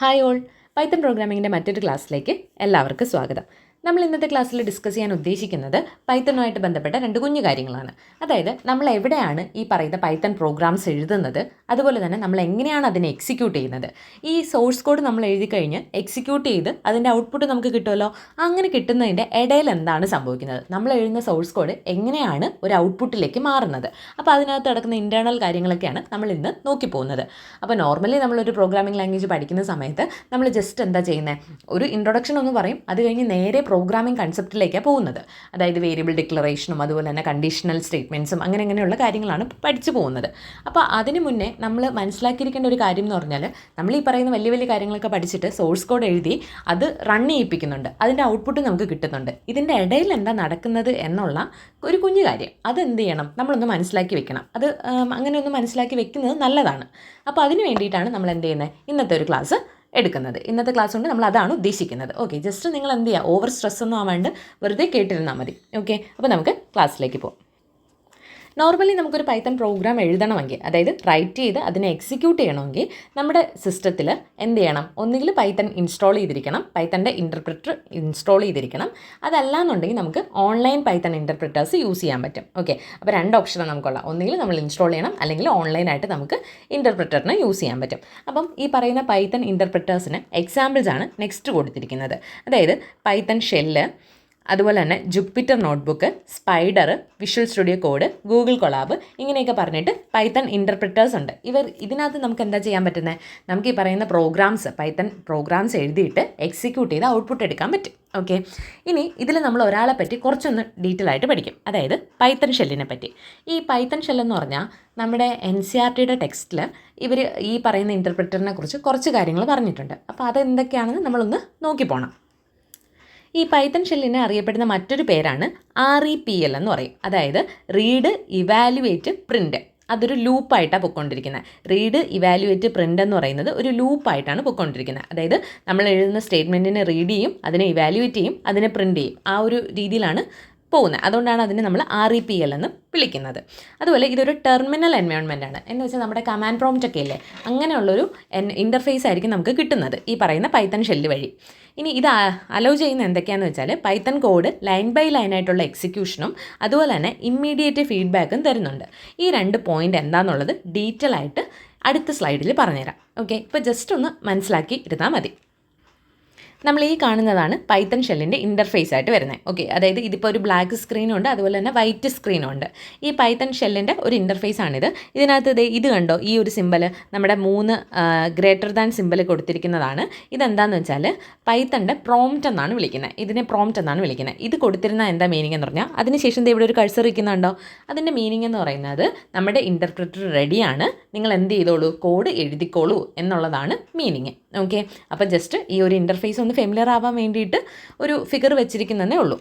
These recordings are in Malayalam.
ഹായ് ഓൾ, പൈത്തൺ പ്രോഗ്രാമിങ്ങിൻ്റെ മറ്റൊരു ക്ലാസ്സിലേക്ക് എല്ലാവർക്കും സ്വാഗതം. നമ്മൾ ഇന്നത്തെ ക്ലാസ്സിൽ ഡിസ്കസ് ചെയ്യാൻ ഉദ്ദേശിക്കുന്നത് പൈത്തണുമായിട്ട് ബന്ധപ്പെട്ട രണ്ട് കുഞ്ഞു കാര്യങ്ങളാണ്. അതായത് നമ്മൾ എവിടെയാണ് ഈ പറയുന്ന പൈത്തൺ പ്രോഗ്രാംസ് എഴുതുന്നത്, അതുപോലെ തന്നെ നമ്മൾ എങ്ങനെയാണ് അതിനെ എക്സിക്യൂട്ട് ചെയ്യുന്നത്. ഈ സോഴ്സ് കോഡ് നമ്മൾ എഴുതി കഴിഞ്ഞ് എക്സിക്യൂട്ട് ചെയ്ത് അതിൻ്റെ ഔട്ട്പുട്ട് നമുക്ക് കിട്ടുമല്ലോ. അങ്ങനെ കിട്ടുന്നതിൻ്റെ ഇടയിൽ എന്താണ് സംഭവിക്കുന്നത്, നമ്മൾ എഴുതുന്ന സോഴ്സ് കോഡ് എങ്ങനെയാണ് ഒരു ഔട്ട്പുട്ടിലേക്ക് മാറുന്നത്. അപ്പോൾ അതിനകത്ത് നടക്കുന്ന ഇൻറ്റേർണൽ കാര്യങ്ങളൊക്കെയാണ് നമ്മൾ ഇന്ന് നോക്കി പോകുന്നത്. അപ്പോൾ നോർമലി നമ്മളൊരു പ്രോഗ്രാമിംഗ് ലാംഗ്വേജ് പഠിക്കുന്ന സമയത്ത് നമ്മൾ ജസ്റ്റ് എന്താ ചെയ്യുന്നത്, ഒരു ഇൻട്രൊഡക്ഷൻ ഒന്ന് പറയും, അത് കഴിഞ്ഞ് നേരെ പ്രോഗ്രാമിംഗ് കൺസെപ്റ്റിലേക്കാണ് പോകുന്നത്. അതായത് വേരിയബിൾ ഡിക്ലറേഷനും അതുപോലെ തന്നെ കണ്ടീഷണൽ സ്റ്റേറ്റ്മെൻറ്റ്സും അങ്ങനെയുള്ള കാര്യങ്ങളാണ് പഠിച്ചു പോകുന്നത്. അപ്പോൾ അതിന് മുന്നേ നമ്മൾ മനസ്സിലാക്കിയിരിക്കേണ്ട ഒരു കാര്യം എന്ന് പറഞ്ഞാൽ, നമ്മൾ ഈ പറയുന്ന വലിയ വലിയ കാര്യങ്ങളൊക്കെ പഠിച്ചിട്ട് സോഴ്സ് കോഡ് എഴുതി അത് റൺ ചെയ്യിപ്പിക്കുന്നുണ്ട്, അതിൻ്റെ ഔട്ട്പുട്ട് നമുക്ക് കിട്ടുന്നുണ്ട്. ഇതിൻ്റെ ഇടയിൽ എന്താ നടക്കുന്നത് എന്നുള്ള ഒരു കുഞ്ഞു കാര്യം അത് എന്ത് ചെയ്യണം, നമ്മളൊന്ന് മനസ്സിലാക്കി വെക്കണം. അത് അങ്ങനെ ഒന്ന് മനസ്സിലാക്കി വെക്കുന്നത് നല്ലതാണ്. അപ്പോൾ അതിന് വേണ്ടിയിട്ടാണ് നമ്മൾ എന്ത് ചെയ്യുന്നത്, ഇന്നത്തെ ഒരു ക്ലാസ് എടുക്കുന്നത്. ഇന്നത്തെ ക്ലാസ് കൊണ്ട് നമ്മൾ അതാണ് ഉദ്ദേശിക്കുന്നത്. ഓക്കെ, ജസ്റ്റ് നിങ്ങൾ എന്ത് ചെയ്യുക, ഓവർ സ്ട്രെസ് ഒന്നും ആവാണ്ട് വെറുതെ കേട്ടിരുന്നാൽ മതി. ഓക്കെ, അപ്പോൾ നമുക്ക് ക്ലാസ്സിലേക്ക് പോകാം. നോർമലി നമുക്കൊരു പൈത്തൺ പ്രോഗ്രാം എഴുതണമെങ്കിൽ, അതായത് റൈറ്റ് ചെയ്ത് അതിനെ എക്സിക്യൂട്ട് ചെയ്യണമെങ്കിൽ നമ്മുടെ സിസ്റ്റത്തിൽ എന്ത് ചെയ്യണം, ഒന്നുകിൽ പൈത്തൺ ഇൻസ്റ്റാൾ ചെയ്തിരിക്കണം, പൈത്തൻ്റെ ഇൻ്റർപ്രിറ്റർ ഇൻസ്റ്റാൾ ചെയ്തിരിക്കണം. അതല്ലാന്നുണ്ടെങ്കിൽ നമുക്ക് ഓൺലൈൻ പൈത്തൺ ഇൻ്റർപ്രിറ്റേഴ്സ് യൂസ് ചെയ്യാൻ പറ്റും. ഓക്കെ, അപ്പോൾ രണ്ട് ഓപ്ഷനാണ് നമുക്കുള്ള, ഒന്നുകിൽ നമ്മൾ ഇൻസ്റ്റാൾ ചെയ്യണം, അല്ലെങ്കിൽ ഓൺലൈനായിട്ട് നമുക്ക് ഇൻ്റർപ്രിറ്ററിനെ യൂസ് ചെയ്യാൻ പറ്റും. അപ്പം ഈ പറയുന്ന പൈത്തൺ ഇൻ്റർപ്രിറ്റേഴ്സിന് എക്സാമ്പിൾസ് ആണ് നെക്സ്റ്റ് കൊടുത്തിരിക്കുന്നത്. അതായത് പൈത്തൺ ഷെല്ല്, അതുപോലെ തന്നെ Jupiter notebook, spider, visual studio code, Google collab, ഇങ്ങനെയൊക്കെ പറഞ്ഞിട്ട് പൈത്തൺ ഇൻ്റർപ്രിറ്റേഴ്സ് ഉണ്ട്. ഇതിനകത്ത് നമുക്ക് എന്താ ചെയ്യാൻ പറ്റുന്നത്, നമുക്ക് ഈ പറയുന്ന പൈത്തൺ പ്രോഗ്രാംസ് എഴുതിയിട്ട് എക്സിക്യൂട്ട് ചെയ്ത് ഔട്ട്പുട്ട് എടുക്കാൻ പറ്റും. ഓക്കെ, ഇനി ഇതിൽ നമ്മൾ ഒരാളെ പറ്റി കുറച്ചൊന്ന് ഡീറ്റെയിൽ ആയിട്ട് പഠിക്കും. അതായത് പൈത്തൺ ഷെല്ലിനെ പറ്റി. ഈ പൈത്തൺ ഷെല്ലെന്ന് പറഞ്ഞാൽ നമ്മുടെ NCERTയുടെ ടെക്സ്റ്റിൽ ഇവർ ഈ പറയുന്ന ഇൻ്റർപ്രിറ്ററിനെ കുറിച്ച് കുറച്ച് കാര്യങ്ങൾ പറഞ്ഞിട്ടുണ്ട്. അപ്പോൾ അതെന്തൊക്കെയാണെന്ന് നമ്മളൊന്ന് നോക്കി പോകണം. ഈ പൈത്തൺ ഷെല്ലിനെ അറിയപ്പെടുന്ന മറ്റൊരു പേരാണ് REPL എന്ന് പറയും. അതായത് റീഡ്, ഇവാലുവേറ്റ്, പ്രിൻ്റ്. അതൊരു ലൂപ്പായിട്ടാണ് പൊയ്ക്കൊണ്ടിരിക്കുന്നത്. റീഡ്, ഇവാലുവേറ്റ്, പ്രിൻ്റ് എന്ന് പറയുന്നത് ഒരു ലൂപ്പായിട്ടാണ് പൊയ്ക്കൊണ്ടിരിക്കുന്നത്. അതായത് നമ്മൾ എഴുതുന്ന സ്റ്റേറ്റ്മെൻറ്റിനെ റീഡ് ചെയ്യും, അതിനെ ഇവാലുവേറ്റ് ചെയ്യും, അതിനെ പ്രിൻ്റ് ചെയ്യും. ആ ഒരു രീതിയിലാണ് പോകുന്നത്. അതുകൊണ്ടാണ് അതിനെ നമ്മൾ REPL എന്ന് വിളിക്കുന്നത്. അതുപോലെ ഇതൊരു ടെർമിനൽ എൻവയോൺമെൻ്റ് ആണ്. എന്ന് വെച്ചാൽ നമ്മുടെ കമാൻഡ് പ്രോംപ്റ്റ് ഒക്കെ ഇല്ലേ, അങ്ങനെയുള്ളൊരു ഇൻ്റർഫേസ് ആയിരിക്കും നമുക്ക് കിട്ടുന്നത് ഈ പറയുന്ന പൈത്തൺ ഷെല്ല് വഴി. ഇനി ഇത് അലോ ചെയ്യുന്ന എന്തൊക്കെയാണെന്ന് വെച്ചാൽ, python code line by line ആയിട്ടുള്ള എക്സിക്യൂഷനും അതുപോലെ തന്നെ ഇമ്മീഡിയറ്റ് ഫീഡ്ബാക്കും തരുന്നുണ്ട്. ഈ രണ്ട് പോയിൻ്റ് എന്താണെന്നുള്ളത് ഡീറ്റെയിൽ ആയിട്ട് അടുത്ത സ്ലൈഡിൽ പറഞ്ഞുതരാം. ഓക്കെ, ഇപ്പോൾ ജസ്റ്റ് ഒന്ന് മനസ്സിലാക്കി ഇരുന്നാൽ മതി. നമ്മൾ ഈ കാണുന്നതാണ് പൈത്തൺ ഷെല്ലിൻ്റെ ഇൻ്റർഫേസ് ആയിട്ട് വരുന്നത്. ഓക്കെ, അതായത് ഇതിപ്പോൾ ഒരു ബ്ലാക്ക് സ്ക്രീനും ഉണ്ട്, അതുപോലെ തന്നെ വൈറ്റ് സ്ക്രീനും ഉണ്ട്. ഈ പൈത്തൺ ഷെല്ലിൻ്റെ ഒരു ഇൻ്റർഫേസ് ആണിത്. ഇതിനകത്ത് ഇത് കണ്ടോ, ഈ ഒരു സിമ്പൽ നമ്മുടെ 3 ഗ്രേറ്റർ ദാൻ സിമ്പൽ കൊടുത്തിരിക്കുന്നതാണ്. ഇതെന്താണെന്ന് വെച്ചാൽ പൈത്തൻ്റെ പ്രോംപ്റ്റ് എന്നാണ് വിളിക്കുന്നത്. ഇതിനെ പ്രോംപ്റ്റ് എന്നാണ് വിളിക്കുന്നത്. ഇത് കൊടുത്തിരുന്ന എന്താ മീനിങ് എന്ന് പറഞ്ഞാൽ, അതിനുശേഷം ഇവിടെ ഒരു കഴ്സർ ഇരിക്കുന്നുണ്ടോ, അതിൻ്റെ മീനിങ് എന്ന് പറയുന്നത് നമ്മുടെ ഇൻ്റർപ്രിറ്റർ റെഡിയാണ്, നിങ്ങൾ എന്ത് ചെയ്തോളൂ, കോഡ് എഴുതിക്കോളൂ എന്നുള്ളതാണ് മീനിങ്. ഓക്കെ, അപ്പോൾ ജസ്റ്റ് ഈ ഒരു ഇൻ്റർഫേസ് ഒന്ന് ഫെമിലിയർ ആവാൻ വേണ്ടിയിട്ട് ഒരു ഫിഗർ വെച്ചിരിക്കുന്നതേ ഉള്ളൂ.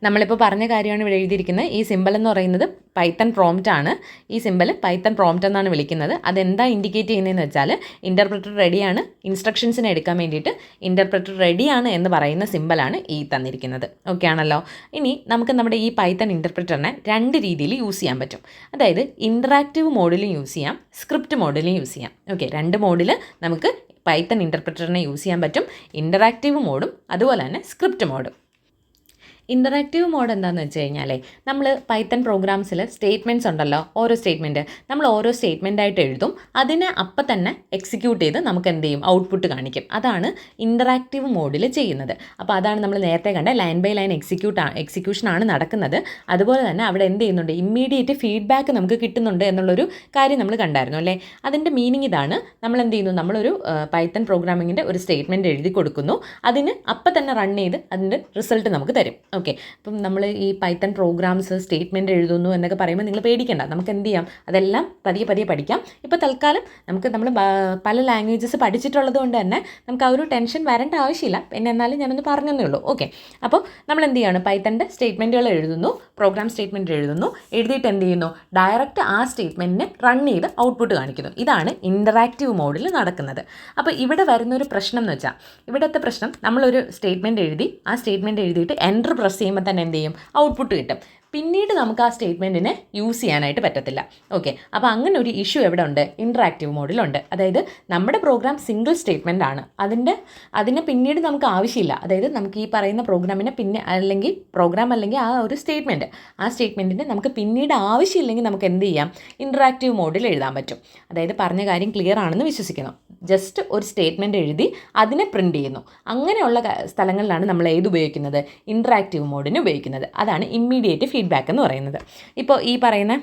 നമ്മളിപ്പോൾ പറഞ്ഞ കാര്യമാണ് ഇവിടെ എഴുതിയിരിക്കുന്നത്. ഈ സിമ്പൽ എന്ന് പറയുന്നത് പൈത്തൺ പ്രോംപ്റ്റ് ആണ്. ഈ സിമ്പൽ പൈത്തൺ പ്രോംപ്റ്റ് എന്നാണ് വിളിക്കുന്നത്. അതെന്താ ഇൻഡിക്കേറ്റ് ചെയ്യുന്നതെന്ന് വെച്ചാൽ, ഇൻ്റർപ്രിറ്റർ റെഡിയാണ്, ഇൻസ്ട്രക്ഷൻസിനെ എടുക്കാൻ വേണ്ടിയിട്ട് ഇൻ്റർപ്രിറ്റർ റെഡിയാണ് എന്ന് പറയുന്ന സിമ്പലാണ് ഈ തന്നിരിക്കുന്നത്. ഓക്കെ ആണല്ലോ. ഇനി നമുക്ക് നമ്മുടെ ഈ പൈത്തൺ ഇൻ്റർപ്രിറ്ററിനെ രണ്ട് രീതിയിൽ യൂസ് ചെയ്യാൻ പറ്റും. അതായത് ഇൻറ്ററാക്റ്റീവ് മോഡിലും യൂസ് ചെയ്യാം, സ്ക്രിപ്റ്റ് മോഡിലും യൂസ് ചെയ്യാം. ഓക്കെ, രണ്ട് മോഡിൽ നമുക്ക് പൈത്തൺ ഇൻ്റർപ്രിറ്ററിനെ യൂസ് ചെയ്യാൻ പറ്റും. ഇൻറ്ററാക്റ്റീവ് മോഡും അതുപോലെ തന്നെ സ്ക്രിപ്റ്റ് മോഡും. ഇൻ്ററാക്റ്റീവ് മോഡ് എന്താണെന്ന് വെച്ച് കഴിഞ്ഞാൽ, നമ്മൾ പൈത്തൺ പ്രോഗ്രാംസിൽ സ്റ്റേറ്റ്മെൻറ്റ്സ് ഉണ്ടല്ലോ, ഓരോ സ്റ്റേറ്റ്മെൻറ്റ് നമ്മൾ ഓരോ സ്റ്റേറ്റ്മെൻറ്റായിട്ട് എഴുതും, അതിനെ അപ്പം തന്നെ എക്സിക്യൂട്ട് ചെയ്ത് നമുക്ക് എന്ത് ചെയ്യും, ഔട്ട്പുട്ട് കാണിക്കും. അതാണ് ഇൻ്ററാക്റ്റീവ് മോഡിൽ ചെയ്യുന്നത്. അപ്പോൾ അതാണ് നമ്മൾ നേരത്തെ കണ്ട ലൈൻ ബൈ ലൈൻ എക്സിക്യൂഷനാണ് നടക്കുന്നത്. അതുപോലെ തന്നെ അവിടെ എന്ത് ചെയ്യുന്നുണ്ട്, ഇമ്മീഡിയറ്റ് ഫീഡ്ബാക്ക് നമുക്ക് കിട്ടുന്നുണ്ട് എന്നുള്ളൊരു കാര്യം നമ്മൾ കണ്ടായിരുന്നു അല്ലേ. അതിൻ്റെ മീനിങ് ഇതാണ്. നമ്മൾ എന്ത് ചെയ്യുന്നു, നമ്മളൊരു പൈത്തൺ പ്രോഗ്രാമിങ്ങിൻ്റെ ഒരു സ്റ്റേറ്റ്മെൻറ്റ് എഴുതി കൊടുക്കുന്നു, അതിന് അപ്പം തന്നെ റൺ ചെയ്ത് അതിൻ്റെ റിസൾട്ട് നമുക്ക് തരും. ഓക്കെ, അപ്പം നമ്മൾ ഈ പൈത്തൺ പ്രോഗ്രാംസ് സ്റ്റേറ്റ്മെൻറ്റ് എഴുതുന്നു എന്നൊക്കെ പറയുമ്പോൾ നിങ്ങൾ പേടിക്കേണ്ട, നമുക്ക് എന്ത് ചെയ്യാം, അതെല്ലാം പതിയെ പഠിക്കാം. ഇപ്പോൾ തൽക്കാലം നമ്മൾ പല ലാംഗ്വേജസ് പഠിച്ചിട്ടുള്ളത് കൊണ്ട് തന്നെ നമുക്ക് ആ ഒരു ടെൻഷൻ വരേണ്ട ആവശ്യമില്ല. പിന്നെ എന്നാലും ഞാനൊന്ന് പറഞ്ഞതേ ഉള്ളൂ. ഓക്കെ, അപ്പോൾ നമ്മൾ എന്ത് ചെയ്യാണ്, പൈത്തൻ്റെ സ്റ്റേറ്റ്മെൻറ്റുകൾ എഴുതുന്നു, പ്രോഗ്രാം സ്റ്റേറ്റ്മെൻറ്റ് എഴുതുന്നു, എഴുതിയിട്ട് എന്ത് ചെയ്യുന്നു, ഡയറക്റ്റ് ആ സ്റ്റേറ്റ്മെൻറ്റിനെ റൺ ചെയ്ത് ഔട്ട്പുട്ട് കാണിക്കുന്നു. ഇതാണ് ഇൻ്ററാക്റ്റീവ് മോഡിൽ നടക്കുന്നത്. അപ്പോൾ ഇവിടെ വരുന്നൊരു പ്രശ്നം എന്ന് വെച്ചാൽ, ഇവിടുത്തെ പ്രശ്നം, നമ്മളൊരു സ്റ്റേറ്റ്മെൻറ്റ് എഴുതി, ആ സ്റ്റേറ്റ്മെൻറ്റ് എഴുതിയിട്ട് എൻ്റർ പ്രസ് ചെയ്യുമ്പോൾ തന്നെ എന്ത് ചെയ്യും, ഔട്ട്പുട്ട് കിട്ടും. പിന്നീട് നമുക്ക് ആ സ്റ്റേറ്റ്മെൻറ്റിനെ യൂസ് ചെയ്യാനായിട്ട് പറ്റത്തില്ല. ഓക്കെ, അപ്പോൾ അങ്ങനെ ഒരു ഇഷ്യൂ എവിടെ ഉണ്ട്? ഇൻട്രാക്റ്റീവ് മോഡിലുണ്ട്. അതായത് നമ്മുടെ പ്രോഗ്രാം സിംഗിൾ സ്റ്റേറ്റ്മെൻ്റ് ആണ്, അതിനെ പിന്നീട് നമുക്ക് ആവശ്യമില്ല. അതായത് നമുക്ക് ഈ പറയുന്ന പ്രോഗ്രാമിനെ അല്ലെങ്കിൽ ആ ഒരു സ്റ്റേറ്റ്മെൻറ്റിനെ നമുക്ക് പിന്നീട് ആവശ്യമില്ലെങ്കിൽ നമുക്ക് എന്ത് ചെയ്യാം? ഇൻട്രാക്റ്റീവ് മോഡിൽ എഴുതാൻ പറ്റും. അതായത് പറഞ്ഞ കാര്യം ക്ലിയർ ആണെന്ന് വിശ്വസിക്കുന്നു. ജസ്റ്റ് ഒരു സ്റ്റേറ്റ്മെൻറ്റ് എഴുതി അതിനെ പ്രിൻറ്റ് ചെയ്യുന്നു. അങ്ങനെയുള്ള സ്ഥലങ്ങളിലാണ് നമ്മൾ ഏത് ഉപയോഗിക്കുന്നത്? ഇൻട്രാക്റ്റീവ് മോഡിന് ഉപയോഗിക്കുന്നത്. അതാണ് ഇമ്മീഡിയറ്റ് ഫീഡ്ബാക്ക് എന്ന് പറയുന്നത്. ഇപ്പോൾ ഈ പറയുന്ന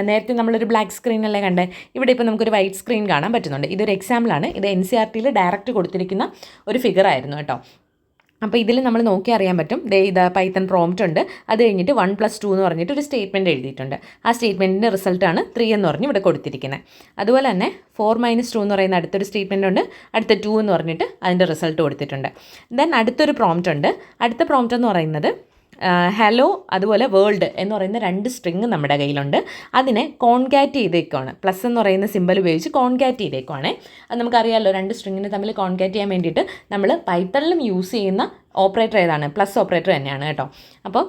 നേരത്തെ നമ്മളൊരു ബ്ലാക്ക് സ്ക്രീനല്ലേ കണ്ടേ, ഇവിടെ ഇപ്പോൾ നമുക്കൊരു വൈറ്റ് സ്ക്രീൻ കാണാൻ പറ്റുന്നുണ്ട്. ഇതൊരു എക്സാമ്പിളാണ്. ഇത് NCERT ഡയറക്റ്റ് കൊടുത്തിരിക്കുന്ന ഒരു ഫിഗർ ആയിരുന്നു കേട്ടോ. അപ്പോൾ ഇതിൽ നമ്മൾ നോക്കി അറിയാൻ പറ്റും. ഇത് പൈത്തൺ പ്രോംപ്റ്റ് ഉണ്ട്. അത് കഴിഞ്ഞിട്ട് 1+2 എന്ന് പറഞ്ഞിട്ട് ഒരു സ്റ്റേറ്റ്മെൻറ്റ് എഴുതിയിട്ടുണ്ട്. ആ സ്റ്റേറ്റ്മെൻറ്റിൻ്റെ റിസൾട്ടാണ് 3 എന്ന് പറഞ്ഞ് ഇവിടെ കൊടുത്തിരിക്കുന്നത്. അതുപോലെ തന്നെ 4-2 എന്ന് പറയുന്ന അടുത്തൊരു സ്റ്റേറ്റ്മെൻറ്റ് ഉണ്ട്. അടുത്ത 2 എന്ന് പറഞ്ഞിട്ട് അതിൻ്റെ റിസൾട്ട് കൊടുത്തിട്ടുണ്ട്. ദെൻ അടുത്തൊരു പ്രോംപ്റ്റ് ഉണ്ട്. അടുത്ത പ്രോംപ്റ്റ് എന്ന് പറയുന്നത് ഹലോ അതുപോലെ വേൾഡ് എന്ന് പറയുന്ന 2 സ്ട്രിങ് നമ്മുടെ കയ്യിലുണ്ട്. അതിനെ കോൺകാറ്റ് ചെയ്തേക്കുവാണ്. പ്ലസ് എന്ന് പറയുന്ന സിമ്പൽ ഉപയോഗിച്ച് കോൺകാറ്റ് ചെയ്തേക്കുവാണ്. അത് നമുക്കറിയാമല്ലോ, 2 സ്ട്രിങ്ങിനെ തമ്മിൽ കോൺകാറ്റ് ചെയ്യാൻ വേണ്ടിയിട്ട് നമ്മൾ പൈത്തണിലും യൂസ് ചെയ്യുന്ന ഓപ്പറേറ്റർ ഏതാണ്? പ്ലസ് ഓപ്പറേറ്റർ തന്നെയാണ് കേട്ടോ. അപ്പോൾ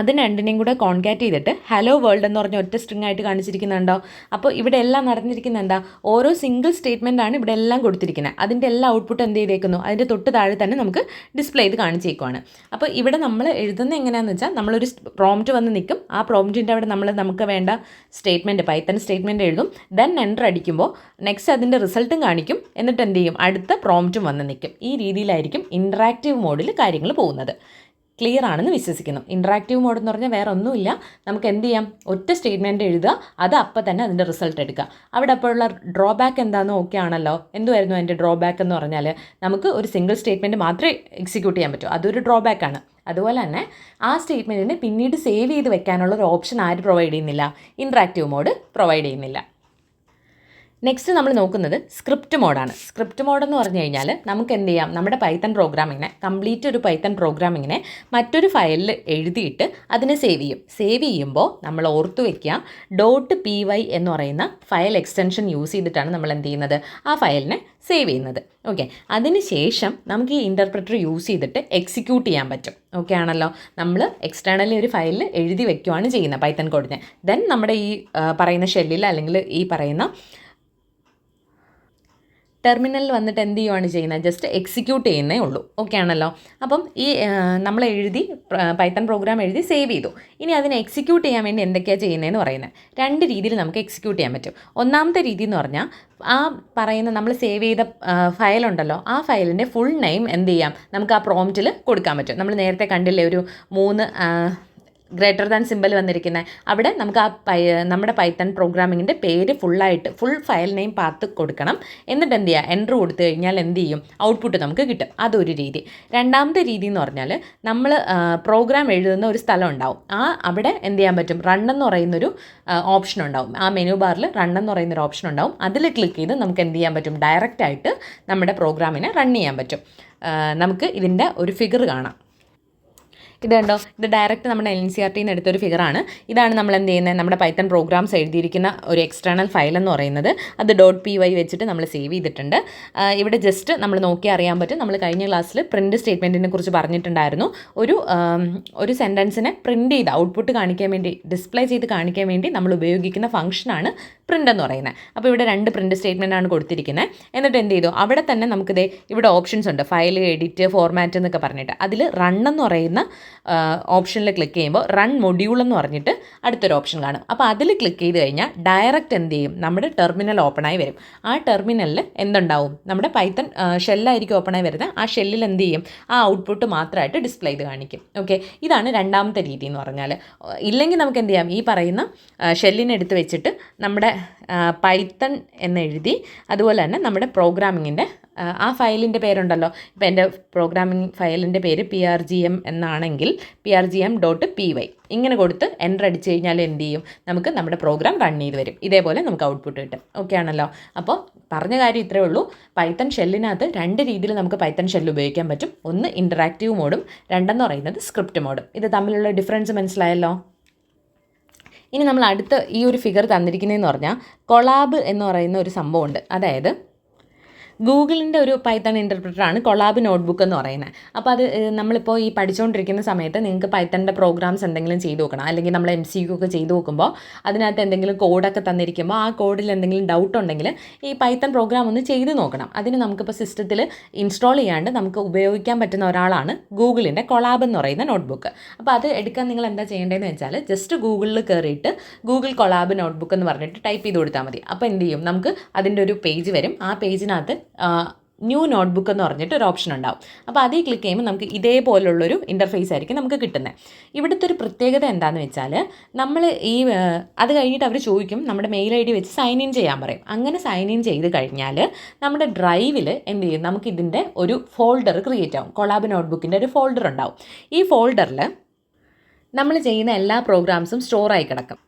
അതിന് രണ്ടിനെയും കൂടെ കോൺകാറ്റ് ചെയ്തിട്ട് ഹലോ വേൾഡ് എന്ന് പറഞ്ഞ ഒറ്റ സ്ട്രിങ് ആയിട്ട് കാണിച്ചിരിക്കുന്നുണ്ടോ? അപ്പോൾ ഇവിടെ എല്ലാം നടന്നിരിക്കുന്നത് എന്താ? ഓരോ സിംഗിൾ സ്റ്റേറ്റ്മെൻ്റ് ആണ് ഇവിടെ എല്ലാം കൊടുത്തിരിക്കുന്നത്. അതിൻ്റെ എല്ലാ ഔട്ട്പുട്ട് എന്ത് ചെയ്തേക്കുന്നു? അതിൻ്റെ തൊട്ട് താഴെ തന്നെ നമുക്ക് ഡിസ്പ്ലേ ചെയ്ത് കാണിച്ചേക്കുവാണ്. അപ്പോൾ ഇവിടെ നമ്മൾ എഴുതുന്നത് എങ്ങനെയാണെന്ന് വെച്ചാൽ, നമ്മളൊരു പ്രോംപ്റ്റ് വന്ന് നിൽക്കും. ആ പ്രോംപ്റ്റിൻ്റെ അവിടെ നമുക്ക് വേണ്ട സ്റ്റേറ്റ്മെൻറ്റ്, പൈത്തൺ സ്റ്റേറ്റ്മെൻറ്റ് എഴുതും. ദെൻ എൻ്റർ അടിക്കുമ്പോൾ നെക്സ്റ്റ് അതിൻ്റെ റിസൾട്ടും കാണിക്കും. എന്നിട്ട് എന്ത് ചെയ്യും? അടുത്ത പ്രോംപ്റ്റും വന്ന് നിൽക്കും. ഈ രീതിയിലായിരിക്കും ഇൻട്രാക്റ്റീവ് മോഡിൽ കാര്യങ്ങൾ പോകുന്നത്. ക്ലിയർ ആണെന്ന് വിശ്വസിക്കുന്നു. ഇൻട്രാക്റ്റീവ് മോഡ് എന്ന് പറഞ്ഞാൽ വേറെ ഒന്നുമില്ല. നമുക്ക് എന്ത് ചെയ്യാം? ഒറ്റ സ്റ്റേറ്റ്മെൻറ്റ് എഴുതുക, അത് അപ്പം തന്നെ അതിൻ്റെ റിസൾട്ട് എടുക്കുക. അവിടെ അപ്പോഴുള്ള ഡ്രോബാക്ക് എന്താണെന്ന് ഓക്കെ ആണല്ലോ. എന്തുമായിരുന്നു അതിൻ്റെ ഡ്രോബാക്ക് എന്ന് പറഞ്ഞാൽ, നമുക്ക് ഒരു സിംഗിൾ സ്റ്റേറ്റ്മെൻറ്റ് മാത്രമേ എക്സിക്യൂട്ട് ചെയ്യാൻ പറ്റൂ. അതൊരു ഡ്രോബാക്കാണ്. അതുപോലെ തന്നെ ആ സ്റ്റേറ്റ്മെൻറ്റിനെ പിന്നീട് സേവ് ചെയ്ത് വെക്കാനുള്ള ഒരു ഓപ്ഷൻ ആര് പ്രൊവൈഡ് ചെയ്യുന്നില്ല? ഇൻട്രാക്റ്റീവ് മോഡ് പ്രൊവൈഡ് ചെയ്യുന്നില്ല. നെക്സ്റ്റ് നമ്മൾ നോക്കുന്നത് സ്ക്രിപ്റ്റ് മോഡാണ്. സ്ക്രിപ്റ്റ് മോഡ് എന്ന് പറഞ്ഞു കഴിഞ്ഞാൽ നമുക്ക് എന്ത് ചെയ്യാം? നമ്മുടെ പൈത്തൺ പ്രോഗ്രാമിങ്ങിനെ, കംപ്ലീറ്റ് ഒരു പൈത്തൺ പ്രോഗ്രാമിങ്ങിനെ മറ്റൊരു ഫയലിൽ എഴുതിയിട്ട് അതിനെ സേവ് ചെയ്യും. സേവ് ചെയ്യുമ്പോൾ നമ്മൾ ഓർത്ത് വയ്ക്കുക, .py എന്ന് പറയുന്ന ഫയൽ എക്സ്റ്റൻഷൻ യൂസ് ചെയ്തിട്ടാണ് നമ്മൾ എന്ത് ചെയ്യുന്നത്? ആ ഫയലിനെ സേവ് ചെയ്യുന്നത്. ഓക്കെ, അതിനുശേഷം നമുക്ക് ഈ ഇൻ്റർപ്രറ്റർ യൂസ് ചെയ്തിട്ട് എക്സിക്യൂട്ട് ചെയ്യാൻ പറ്റും. ഓക്കെ ആണല്ലോ. നമ്മൾ എക്സ്റ്റേണലി ഒരു ഫയലിൽ എഴുതി വെക്കുകയാണ് ചെയ്യുന്നത് പൈത്തൺ കോഡിനെ. ദെൻ നമ്മുടെ ഈ പറയുന്ന ഷെല്ലിൽ അല്ലെങ്കിൽ ഈ പറയുന്ന ടെർമിനലിൽ വന്നിട്ട് എന്ത് ചെയ്യുകയാണ് ചെയ്യുന്നത്? ജസ്റ്റ് എക്സിക്യൂട്ട് ചെയ്യുന്നേ ഉള്ളൂ. ഓക്കെ ആണല്ലോ. അപ്പം ഈ നമ്മൾ പൈത്തൺ പ്രോഗ്രാം എഴുതി സേവ് ചെയ്തു. ഇനി അതിനെ എക്സിക്യൂട്ട് ചെയ്യാൻ വേണ്ടി എന്തൊക്കെയാണ് ചെയ്യുന്നതെന്ന് പറയുന്നത്? 2 രീതിയിൽ നമുക്ക് എക്സിക്യൂട്ട് ചെയ്യാൻ പറ്റും. ഒന്നാമത്തെ രീതി എന്ന് പറഞ്ഞാൽ, ആ പറയുന്ന നമ്മൾ സേവ് ചെയ്ത ഫയലുണ്ടല്ലോ, ആ ഫയലിൻ്റെ ഫുൾ നെയിം എന്ത് ചെയ്യാം? നമുക്ക് ആ പ്രോംപ്റ്റിൽ കൊടുക്കാൻ പറ്റും. നമ്മൾ നേരത്തെ കണ്ടില്ലേ ഒരു 3 ഗ്രേറ്റർ ദാൻ സിമ്പൽ വന്നിരിക്കുന്നത്? അവിടെ നമുക്ക് നമ്മുടെ പൈത്തൺ പ്രോഗ്രാമിങ്ങിൻ്റെ പേര് ഫുൾ ഫയൽ നെയിം പാത്ത് കൊടുക്കണം. എന്നിട്ട് എന്ത് ചെയ്യുക? എൻ്റർ കൊടുത്തു കഴിഞ്ഞാൽ എന്ത് ചെയ്യും? ഔട്ട്പുട്ട് നമുക്ക് കിട്ടും. അതൊരു രീതി. രണ്ടാമത്തെ രീതി എന്ന് പറഞ്ഞാൽ, നമ്മൾ പ്രോഗ്രാം എഴുതുന്ന ഒരു സ്ഥലം ഉണ്ടാവും. അവിടെ എന്ത് ചെയ്യാൻ പറ്റും? റൺ എന്ന് പറയുന്നൊരു ഓപ്ഷൻ ഉണ്ടാവും. ആ മെനു ബാറിൽ റൺ എന്ന് പറയുന്നൊരു ഓപ്ഷൻ ഉണ്ടാവും. അതിൽ ക്ലിക്ക് ചെയ്ത് നമുക്ക് എന്ത് ചെയ്യാൻ പറ്റും? ഡയറക്റ്റായിട്ട് നമ്മുടെ പ്രോഗ്രാമിനെ റൺ ചെയ്യാൻ പറ്റും. നമുക്ക് ഇതിൻ്റെ ഒരു ഫിഗർ കാണാം. ഇത് കണ്ടോ? ഇത് ഡയറക്റ്റ് നമ്മുടെ NCERT നിന്ന് എടുത്തൊരു ഫിഗറാണ്. ഇതാണ് നമ്മൾ എന്ത് ചെയ്യുന്നത്? നമ്മുടെ പൈത്തൺ പ്രോഗ്രാംസ് എഴുതിയിരിക്കുന്ന ഒരു എക്സ്റ്റേണൽ ഫയൽ എന്ന് പറയുന്നത്. അത് .py വെച്ചിട്ട് നമ്മൾ സേവ് ചെയ്തിട്ടുണ്ട്. ഇവിടെ ജസ്റ്റ് നമ്മൾ നോക്കി അറിയാൻ പറ്റും. നമ്മൾ കഴിഞ്ഞ ക്ലാസ്സിൽ പ്രിൻറ്റ് സ്റ്റേറ്റ്മെൻറ്റിനെ കുറിച്ച് പറഞ്ഞിട്ടുണ്ടായിരുന്നു. ഒരു സെൻറ്റൻസിനെ പ്രിൻറ്റ് ചെയ്ത് ഔട്ട്പുട്ട് കാണിക്കാൻ വേണ്ടി, ഡിസ്പ്ലേ ചെയ്ത് കാണിക്കാൻ വേണ്ടി നമ്മൾ ഉപയോഗിക്കുന്ന ഫംഗ്ഷനാണ് പ്രിൻ്റ് എന്ന് പറയുന്നത്. അപ്പോൾ ഇവിടെ 2 പ്രിൻറ്റ് സ്റ്റേറ്റ്മെൻ്റ് ആണ് കൊടുത്തിരിക്കുന്നത്. എന്നിട്ട് എന്ത് ചെയ്തു? അവിടെ തന്നെ നമുക്കിത് ഇവിടെ ഓപ്ഷൻസ് ഉണ്ട്, ഫയൽ, എഡിറ്റ്, ഫോർമാറ്റ് എന്നൊക്കെ പറഞ്ഞിട്ട്. അതിൽ റൺ എന്ന് പറയുന്ന ഓപ്ഷനിൽ ക്ലിക്ക് ചെയ്യുമ്പോൾ റൺ മൊഡ്യൂൾ എന്ന് പറഞ്ഞിട്ട് അടുത്തൊരു ഓപ്ഷൻ കാണും. അപ്പോൾ അതിൽ ക്ലിക്ക് ചെയ്ത് കഴിഞ്ഞാൽ ഡയറക്റ്റ് എന്ത് ചെയ്യും? നമ്മുടെ ടെർമിനൽ ഓപ്പണായി വരും. ആ ടെർമിനലിൽ എന്തുണ്ടാവും? നമ്മുടെ പൈത്തൺ ഷെല്ലായിരിക്കും ഓപ്പണായി വരുന്നത്. ആ ഷെല്ലിൽ എന്ത് ചെയ്യും? ആ ഔട്ട്പുട്ട് മാത്രമായിട്ട് ഡിസ്പ്ലേ ചെയ്ത് കാണിക്കും. ഓക്കെ, ഇതാണ് രണ്ടാമത്തെ രീതി എന്ന് പറഞ്ഞാൽ. ഇല്ലെങ്കിൽ നമുക്ക് എന്ത് ചെയ്യാം? ഈ പറയുന്ന ഷെല്ലിനെ എടുത്ത് വെച്ചിട്ട് നമ്മുടെ പൈത്തൺ എന്നെഴുതി, അതുപോലെ തന്നെ നമ്മുടെ പ്രോഗ്രാമിങ്ങിൻ്റെ ആ ഫയലിൻ്റെ പേരുണ്ടല്ലോ. ഇപ്പോൾ എൻ്റെ പ്രോഗ്രാമിംഗ് ഫയലിൻ്റെ പേര് PRGM എന്നാണെങ്കിൽ PRGM.py ഇങ്ങനെ കൊടുത്ത് എൻ്റർ അടിച്ച് കഴിഞ്ഞാൽ എന്ത് ചെയ്യും? നമുക്ക് നമ്മുടെ പ്രോഗ്രാം റൺ ചെയ്ത് വരും. ഇതേപോലെ നമുക്ക് ഔട്ട്പുട്ട് കിട്ടും. ഓക്കെ ആണല്ലോ. അപ്പോൾ പറഞ്ഞ കാര്യം ഇത്രയേ ഉള്ളൂ. പൈത്തൺ ഷെല്ലിനകത്ത് 2 രീതിയിൽ നമുക്ക് പൈത്തൺ ഷെല്ല് ഉപയോഗിക്കാൻ പറ്റും. ഒന്ന് ഇൻറ്ററാക്റ്റീവ് മോഡും, രണ്ടെന്ന് പറയുന്നത് സ്ക്രിപ്റ്റ് മോഡും. ഇത് തമ്മിലുള്ള ഡിഫറൻസ് മനസ്സിലായല്ലോ. ഇനി നമ്മൾ അടുത്ത ഈ ഒരു ഫിഗർ തന്നിരിക്കുന്നതെന്ന് പറഞ്ഞാൽ കൊളാബ് എന്ന് പറയുന്ന ഒരു സംഭവമുണ്ട്. അതായത് ഗൂഗിളിൻ്റെ ഒരു പൈത്തൺ ഇൻ്റർപ്രിറ്ററാണ് കൊളാബ് നോട്ട്ബുക്ക് എന്ന് പറയുന്നത്. അപ്പോൾ അത് നമ്മളിപ്പോൾ ഈ പഠിച്ചുകൊണ്ടിരിക്കുന്ന സമയത്ത് നിങ്ങൾക്ക് പൈത്തണിൻ്റെ പ്രോഗ്രാംസ് എന്തെങ്കിലും ചെയ്ത് നോക്കണം, അല്ലെങ്കിൽ നമ്മൾ MCQ ഒക്കെ ചെയ്ത് നോക്കുമ്പോൾ അതിനകത്ത് എന്തെങ്കിലും കോഡൊക്കെ തന്നിരിക്കുമ്പോൾ ആ കോഡിൽ എന്തെങ്കിലും ഡൗട്ട് ഉണ്ടെങ്കിൽ ഈ പൈത്തൺ പ്രോഗ്രാം ഒന്ന് ചെയ്ത് നോക്കണം. അതിന് നമുക്കിപ്പോൾ സിസ്റ്റത്തിൽ ഇൻസ്റ്റാൾ ചെയ്യാണ്ട് നമുക്ക് ഉപയോഗിക്കാൻ പറ്റുന്ന ഒരാളാണ് ഗൂഗിളിൻ്റെ കൊളാബ് എന്ന് പറയുന്ന നോട്ട്ബുക്ക്. അപ്പോൾ അത് എടുക്കാൻ നിങ്ങൾ എന്താ ചെയ്യേണ്ടതെന്ന് വെച്ചാൽ ജസ്റ്റ് ഗൂഗിളിൽ കയറിയിട്ട് ഗൂഗിൾ കൊളാബ് നോട്ട്ബുക്ക് എന്ന് പറഞ്ഞിട്ട് ടൈപ്പ് ചെയ്ത് കൊടുത്താൽ മതി. അപ്പോൾ എന്ത് ചെയ്യും, നമുക്ക് അതിൻ്റെ ഒരു പേജ് വരും. ആ പേജിനകത്ത് ന്യൂ നോട്ട്ബുക്ക് എന്ന് പറഞ്ഞിട്ട് ഒരു ഓപ്ഷൻ ഉണ്ടാവും. അപ്പോൾ അതിൽ ക്ലിക്ക് ചെയ്യുമ്പോൾ നമുക്ക് ഇതേപോലുള്ളൊരു ഇൻ്റർഫേസ് ആയിരിക്കും നമുക്ക് കിട്ടുന്നത്. ഇവിടുത്തെ ഒരു പ്രത്യേകത എന്താണെന്ന് വെച്ചാൽ നമ്മൾ അത് കഴിഞ്ഞിട്ട് അവർ ചോദിക്കും, നമ്മുടെ മെയിൽ ID വെച്ച് സൈൻ ഇൻ ചെയ്യാൻ പറയും. അങ്ങനെ സൈൻ ഇൻ ചെയ്ത് കഴിഞ്ഞാൽ നമ്മുടെ ഡ്രൈവിൽ എന്ത് ചെയ്യും, നമുക്ക് ഇതിൻ്റെ ഒരു ഫോൾഡർ ക്രിയേറ്റ് ആവും. കൊളാബ് നോട്ട്ബുക്കിൻ്റെ ഒരു ഫോൾഡർ ഉണ്ടാവും. ഈ ഫോൾഡറിൽ നമ്മൾ ചെയ്യുന്ന എല്ലാ പ്രോഗ്രാംസും സ്റ്റോറായി കിടക്കും.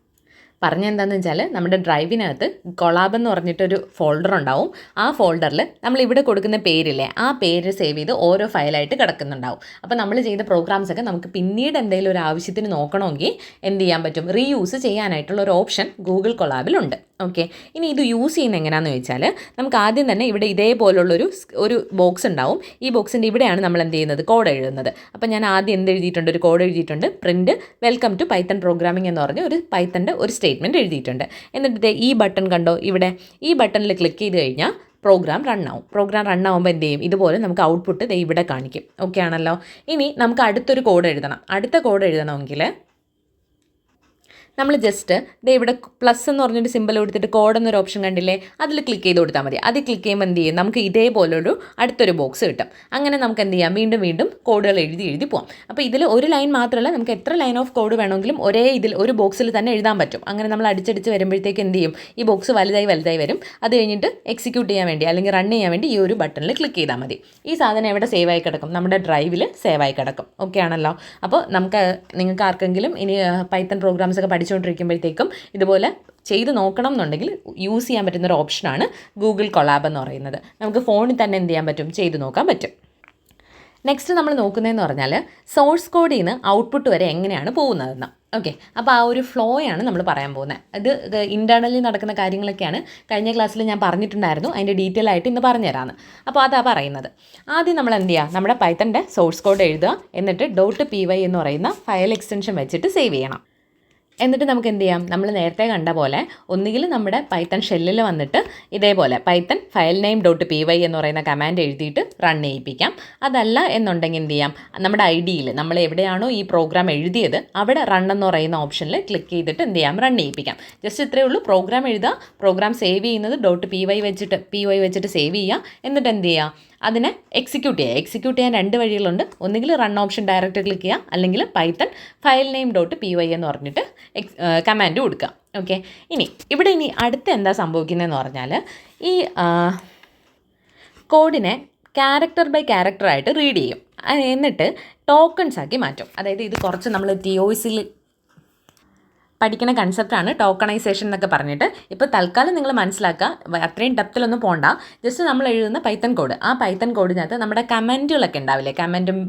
പറഞ്ഞെന്താണെന്ന് വെച്ചാൽ നമ്മുടെ ഡ്രൈവിനകത്ത് കൊളാബ് എന്ന് പറഞ്ഞിട്ടൊരു ഫോൾഡർ ഉണ്ടാവും. ആ ഫോൾഡറിൽ നമ്മൾ ഇവിടെ കൊടുക്കുന്ന പേരില്ലേ, ആ പേര് സേവ് ചെയ്ത് ഓരോ ഫയലായിട്ട് കിടക്കുന്നുണ്ടാവും. അപ്പോൾ നമ്മൾ ചെയ്ത പ്രോഗ്രാംസൊക്കെ നമുക്ക് പിന്നീട് എന്തെങ്കിലും ഒരു ആവശ്യത്തിന് നോക്കണമെങ്കിൽ എന്ത് ചെയ്യാൻ പറ്റും, റീയൂസ് ചെയ്യാനായിട്ടുള്ള ഒരു ഓപ്ഷൻ ഗൂഗിൾ കൊളാബിലുണ്ട്. ഓക്കെ, ഇനി ഇത് യൂസ് ചെയ്യുന്നത് എങ്ങനെയാണെന്ന് ചോദിച്ചാൽ നമുക്ക് ആദ്യം തന്നെ ഇവിടെ ഇതേപോലുള്ളൊരു ബോക്സ് ഉണ്ടാവും. ഈ ബോക്സിൻ്റെ ഇവിടെയാണ് നമ്മൾ എന്ത് ചെയ്യുന്നത്, കോഡ് എഴുതുന്നത്. അപ്പോൾ ഞാൻ ആദ്യം എന്ത് എഴുതിയിട്ടുണ്ട്, ഒരു കോഡ് എഴുതിയിട്ടുണ്ട്. Print welcome to python programming എന്ന് പറഞ്ഞ് ഒരു പൈത്തൻ്റെ ഒരു സ്റ്റേറ്റ്മെൻറ്റ് എഴുതിയിട്ടുണ്ട്. എന്നിട്ട് ഈ ബട്ടൺ കണ്ടോ, ഇവിടെ ഈ ബട്ടണിൽ ക്ലിക്ക് ചെയ്ത് കഴിഞ്ഞാൽ പ്രോഗ്രാം റൺ ആവും. പ്രോഗ്രാം റൺ ആവുമ്പോൾ എന്ത് ചെയ്യും, ഇതുപോലെ നമുക്ക് ഔട്ട്പുട്ട് ഇവിടെ കാണിക്കും. ഓക്കെ ആണല്ലോ. ഇനി നമുക്ക് അടുത്തൊരു കോഡ് എഴുതണം. അടുത്ത കോഡ് എഴുതണമെങ്കിൽ നമ്മൾ ജസ്റ്റ് ഇവിടെ പ്ലസ് എന്ന് പറഞ്ഞൊരു സിമ്പിൾ കൊടുത്തിട്ട് കോഡ് എന്നൊരു ഓപ്ഷൻ കണ്ടില്ലേ, അതിൽ ക്ലിക്ക് ചെയ്ത് കൊടുത്താൽ മതി. അതിൽ ക്ലിക്ക് ചെയ്യുമ്പോൾ എന്ത് ചെയ്യും, നമുക്ക് ഇതേപോലൊരു അടുത്തൊരു ബോക്സ് കിട്ടും. അങ്ങനെ നമുക്ക് എന്ത് ചെയ്യാം, വീണ്ടും കോഡുകൾ എഴുതി പോകാം. അപ്പോൾ ഇതിൽ ഒരു ലൈൻ മാത്രമല്ല, നമുക്ക് എത്ര ലൈൻ ഓഫ് കോഡ് വേണമെങ്കിലും ഒരു ബോക്സിൽ തന്നെ എഴുതാൻ പറ്റും. അങ്ങനെ നമ്മൾ അടിച്ചടിച്ച് വരുമ്പോഴത്തേക്ക് എന്ത് ചെയ്യും, ഈ ബോക്സ് വലുതായി വരും. അത് കഴിഞ്ഞിട്ട് എക്സിക്യൂട്ട് ചെയ്യാൻ വേണ്ടി അല്ലെങ്കിൽ റൺ ചെയ്യാൻ വേണ്ടി ഈ ഒരു ബട്ടണിൽ ക്ലിക്ക് ചെയ്താൽ മതി. ഈ സാധനം എവിടെ സേവ് ആയി കിടക്കും, നമ്മുടെ ഡ്രൈവിൽ സേവ് ആയി കിടക്കും. ഓക്കെ ആണല്ലോ. അപ്പോൾ നിങ്ങൾക്ക് ആർക്കെങ്കിലും ഇനി പൈത്തൺ പ്രോഗ്രാംസ് ഒക്കെ പഠിച്ചുകൊണ്ടിരിക്കുമ്പോഴത്തേക്കും ഇതുപോലെ ചെയ്ത് നോക്കണം എന്നുണ്ടെങ്കിൽ യൂസ് ചെയ്യാൻ പറ്റുന്നൊരു ഓപ്ഷനാണ് ഗൂഗിൾ കൊളാബ് എന്ന് പറയുന്നത്. നമുക്ക് ഫോണിൽ തന്നെ എന്ത് ചെയ്യാൻ പറ്റും, ചെയ്ത് നോക്കാൻ പറ്റും. നെക്സ്റ്റ് നമ്മൾ നോക്കുന്നതെന്ന് പറഞ്ഞാൽ സോഴ്സ് കോഡിൽ നിന്ന് ഔട്ട്പുട്ട് വരെ എങ്ങനെയാണ് പോകുന്നതെന്ന്. ഓക്കെ, അപ്പോൾ ആ ഒരു ഫ്ലോയാണ് നമ്മൾ പറയാൻ പോകുന്നത്. ഇത് ഇൻറ്റേർണലി നടക്കുന്ന കാര്യങ്ങളൊക്കെയാണ്. കഴിഞ്ഞ ക്ലാസ്സിൽ ഞാൻ പറഞ്ഞിട്ടുണ്ടായിരുന്നു, അതിൻ്റെ ഡീറ്റെയിൽ ആയിട്ട് ഇന്ന് പറഞ്ഞുതരാമെന്ന്. അപ്പോൾ അതാ പറയുന്നത്. ആദ്യം നമ്മൾ എന്ത് ചെയ്യുക, നമ്മുടെ പൈത്തൻ്റെ സോഴ്സ് കോഡ് എഴുതുക. എന്നിട്ട് .py എന്ന് പറയുന്ന ഫയൽ എക്സ്റ്റൻഷൻ വെച്ചിട്ട് സേവ് ചെയ്യണം. എന്നിട്ട് നമുക്ക് എന്ത് ചെയ്യാം, നമ്മൾ നേരത്തെ കണ്ട പോലെ ഒന്നുകിൽ നമ്മുടെ പൈത്തൺ ഷെല്ലിൽ വന്നിട്ട് ഇതേപോലെ പൈത്തൺ ഫയൽ നെയിം .py എന്ന് പറയുന്ന കമാൻഡ് എഴുതിയിട്ട് റൺ ചെയ്യിപ്പിക്കാം. അതല്ല എന്നുണ്ടെങ്കിൽ എന്ത് ചെയ്യാം, നമ്മുടെ IDയിൽ നമ്മൾ എവിടെയാണോ ഈ പ്രോഗ്രാം എഴുതിയത് അവിടെ റൺ എന്ന് പറയുന്ന ഓപ്ഷനിൽ ക്ലിക്ക് ചെയ്തിട്ട് എന്ത് ചെയ്യാം, റൺ ചെയ്യിപ്പിക്കാം. ജസ്റ്റ് ഇത്രയേ ഉള്ളൂ. പ്രോഗ്രാം എഴുതുക, പ്രോഗ്രാം സേവ് ചെയ്യുന്നത് .py വെച്ചിട്ട് സേവ് ചെയ്യുക. എന്നിട്ട് എന്ത് ചെയ്യുക, അതിനെ എക്സിക്യൂട്ട് ചെയ്യാൻ രണ്ട് വഴികളുണ്ട്. ഒന്നുകിൽ റൺ ഓപ്ഷൻ ഡയറക്റ്റ് ക്ലിക്ക് ചെയ്യുക, അല്ലെങ്കിൽ പൈത്തൺ ഫയൽ നെയിം .py എന്ന് പറഞ്ഞിട്ട് കമാൻഡ് കൊടുക്കുക. ഓക്കെ, ഇനി അടുത്ത് എന്താ സംഭവിക്കുന്നതെന്ന് പറഞ്ഞാൽ ഈ കോഡിനെ ക്യാരക്ടർ ബൈ ക്യാരക്ടറായിട്ട് റീഡ് ചെയ്യും. എന്നിട്ട് ടോക്കൺസ് ആക്കി മാറ്റും. അതായത് ഇത് കുറച്ച് നമ്മൾ TOEICൽ പഠിക്കുന്ന കൺസെപ്റ്റാണ് ടോക്കണൈസേഷൻ എന്നൊക്കെ പറഞ്ഞിട്ട്. ഇപ്പോൾ തൽക്കാലം നിങ്ങൾ മനസ്സിലാക്കുക, അത്രയും ഡെപ്തിലൊന്നും പോകണ്ട. ജസ്റ്റ് നമ്മൾ എഴുതുന്ന പൈത്തൺ കോഡ്, ആ പൈത്തൺ കോഡിനകത്ത് നമ്മുടെ കമൻറ്റുകളൊക്കെ ഉണ്ടാവില്ലേ, കമൻറ്റും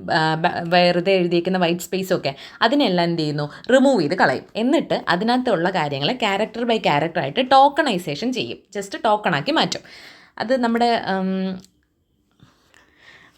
വെറുതെ എഴുതിയിരിക്കുന്ന വൈറ്റ് സ്പേസും ഒക്കെ, അതിനെല്ലാം എന്ത് ചെയ്യുന്നു, റിമൂവ് ചെയ്ത് കളയും. എന്നിട്ട് അതിനകത്തുള്ള കാര്യങ്ങളെ ക്യാരക്ടർ ബൈ ക്യാരക്ടറായിട്ട് ടോക്കണൈസേഷൻ ചെയ്യും. ജസ്റ്റ് ടോക്കണാക്കി മാറ്റും. അത് നമ്മുടെ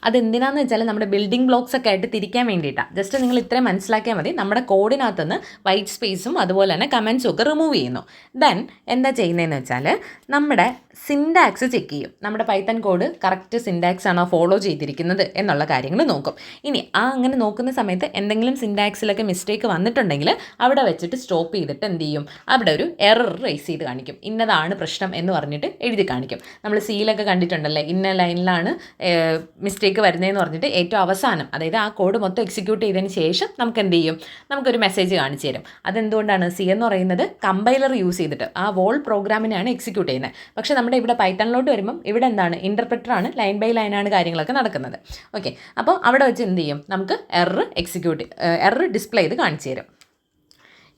അതെന്തിനാന്ന് വെച്ചാൽ നമ്മുടെ ബിൽഡിംഗ് ബ്ലോക്സ് ഒക്കെ ആയിട്ട് തിരിക്കാൻ വേണ്ടിയിട്ടാണ്. ജസ്റ്റ് നിങ്ങൾ ഇത്രയും മനസ്സിലാക്കിയാൽ മതി. നമ്മുടെ കോഡിനകത്തുനിന്ന് വൈറ്റ് സ്പേസും അതുപോലെ തന്നെ കമൻസും ഒക്കെ റിമൂവ് ചെയ്യുന്നു. ദെൻ എന്താ ചെയ്യുന്നതെന്ന് വെച്ചാൽ നമ്മുടെ സിൻടാക്സ് ചെക്ക് ചെയ്യും. നമ്മുടെ പൈത്തൺ കോഡ് കറക്റ്റ് സിൻടാക്സ് ആണോ ഫോളോ ചെയ്തിരിക്കുന്നത് എന്നുള്ള കാര്യങ്ങൾ നോക്കും. ഇനി അങ്ങനെ നോക്കുന്ന സമയത്ത് എന്തെങ്കിലും സിൻടാക്സിലൊക്കെ മിസ്റ്റേക്ക് വന്നിട്ടുണ്ടെങ്കിൽ അവിടെ വെച്ചിട്ട് സ്റ്റോപ്പ് ചെയ്തിട്ട് എന്ത് ചെയ്യും, അവിടെ ഒരു എറർ റേസ് ചെയ്ത് കാണിക്കും. ഇന്നതാണ് പ്രശ്നം എന്ന് പറഞ്ഞിട്ട് എഴുതി കാണിക്കും. നമ്മൾ സീലൊക്കെ കണ്ടിട്ടുണ്ടല്ലേ, ഇന്ന ലൈനിലാണ് മിസ്റ്റേക്ക് വരുന്നതെന്ന് പറഞ്ഞിട്ട് ഏറ്റവും അവസാനം, അതായത് ആ കോഡ് മൊത്തം എക്സിക്യൂട്ട് ചെയ്തതിന് ശേഷം നമുക്ക് എന്ത് ചെയ്യും, നമുക്കൊരു മെസ്സേജ് കാണിച്ചു തരും. അതെന്തുകൊണ്ടാണ്, C എന്ന് പറയുന്നത് കമ്പൈലർ യൂസ് ചെയ്തിട്ട് ആ വോൾ പ്രോഗ്രാമിനെയാണ് എക്സിക്യൂട്ട് ചെയ്യുന്നത്. പക്ഷേ നമ്മുടെ ഇവിടെ പൈത്തണിലോട്ട് വരുമ്പം ഇവിടെ എന്താണ്, ഇൻ്റർപ്രെറ്ററാണ്, ലൈൻ ബൈ ലൈനാണ് കാര്യങ്ങളൊക്കെ നടക്കുന്നത്. ഓക്കെ, അപ്പോൾ അവിടെ വെച്ച് എന്ത് ചെയ്യും, നമുക്ക് എറർ ഡിസ്പ്ലേ ചെയ്ത് കാണിച്ചു തരും.